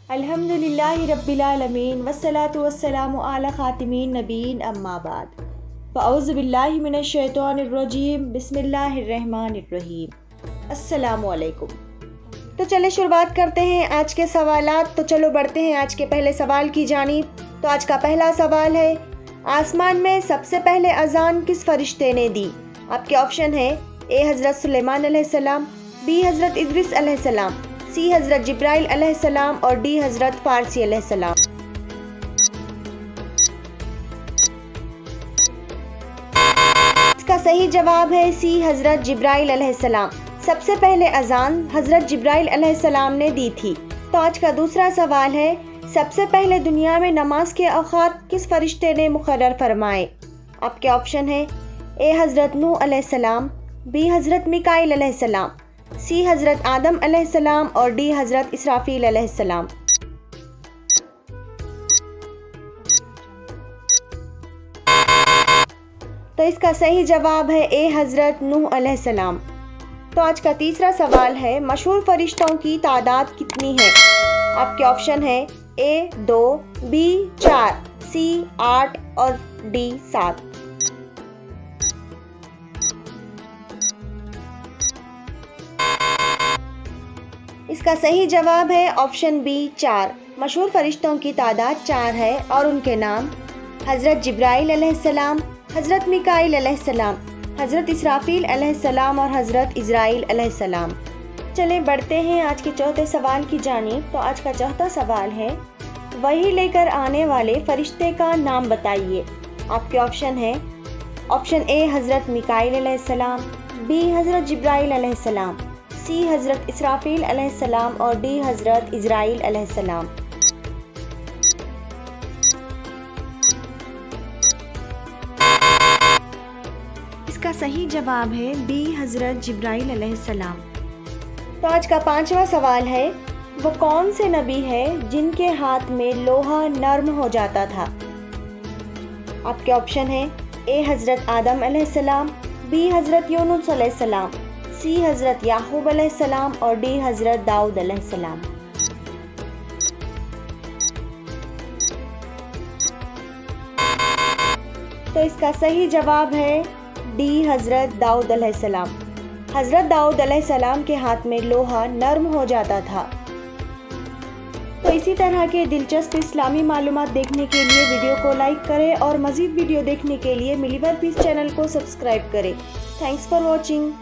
अल्हम्दुलिल्लाहि रब्बिल आलमीन वस्सलातु वस्सलामु अला खातिमीन नबीन अम्मा बाद फ़अऊज़ु बिल्लाहि मिनश शैतानिर रजीम बिस्मिल्लाहिर रहमानिर रहीम। अस्सलामु अलैकुम। तो चले शुरुआत करते हैं आज के सवालात। तो चलो बढ़ते हैं आज के पहले सवाल की जानिब। तो आज का पहला सवाल है, आसमान में सबसे पहले अजान किस फरिश्ते ने दी? आपके ऑप्शन है ए हज़रत सुलेमान अलैहिस्सलाम, बी हज़रत इद्रिस अलैहिस्सलाम, सी हज़रत जिब्राइल अलैहिस्सलाम और डी हज़रत फारसी अलैहिस्सलाम। इसका सही जवाब है सी हज़रत जिब्राइल अलैहिस्सलाम। सबसे पहले अजान हज़रत जिब्राइल अलैहिस्सलाम ने दी थी। तो आज का दूसरा सवाल है, सबसे पहले दुनिया में नमाज के औक़ात किस फरिश्ते ने मुक़र्रर फरमाए? आपके ऑप्शन है ए हज़रत नूह अलैहिस्सलाम, बी हज़रत मिकाईल अलैहिस्सलाम, सी हज़रत आदम अलैहिस्सलाम और डी हज़रत इसराफील अलैहिस्सलाम। तो इसका सही जवाब है ए हज़रत नूह अलैहिस्सलाम। तो आज का तीसरा सवाल है, मशहूर फरिश्तों की तादाद कितनी है? आपके ऑप्शन है ए 2, बी 4, सी 8 और डी 7। इसका सही जवाब है ऑप्शन बी 4। मशहूर फरिश्तों की तादाद 4 है और उनके नाम हज़रत जिब्राइल अलैहिस्सलाम, हज़रत मिकाईल अलैहिस्सलाम, हज़रत इसराफील अलैहिस्सलाम और हज़रत इज़राइल अलैहिस्सलाम। चलें बढ़ते हैं आज के चौथे सवाल की जानिब। तो आज का चौथा सवाल है, वही लेकर आने वाले फरिश्ते का नाम बताइए। आपके ऑप्शन है ऑप्शन ए हज़रत मिकाईल अलैहिस्सलाम, बी हज़रत जिब्राइल अलैहिस्सलाम, सी हज़रत इसराफील अलैहिस्सलाम और डी हज़रत इज़राइल अलैहिस्सलाम। इसका सही जवाब है बी हज़रत जिब्राइल अलैहिस्सलाम। तो आज का पांचवा सवाल है, वो कौन से नबी है जिनके हाथ में लोहा नर्म हो जाता था? आपके ऑप्शन है ए हज़रत आदम अलैहिस्सलाम, बी हज़रत यूनुस अलैहिस्सलाम, सी हज़रत याकूब अलैहिस्सलाम और डी हज़रत दाऊद अलैहिस्सलाम। तो इसका सही जवाब है डी हज़रत दाऊद अलैहिस्सलाम। हज़रत दाऊद अलैहिस्सलाम के हाथ में लोहा नर्म हो जाता था। तो इसी तरह के दिलचस्प इस्लामी मालूमात देखने के लिए वीडियो को लाइक करें और मज़ीद वीडियो देखने के लिए मिलीवर पीस चैनल को सब्सक्राइब करें। Thanks for watching.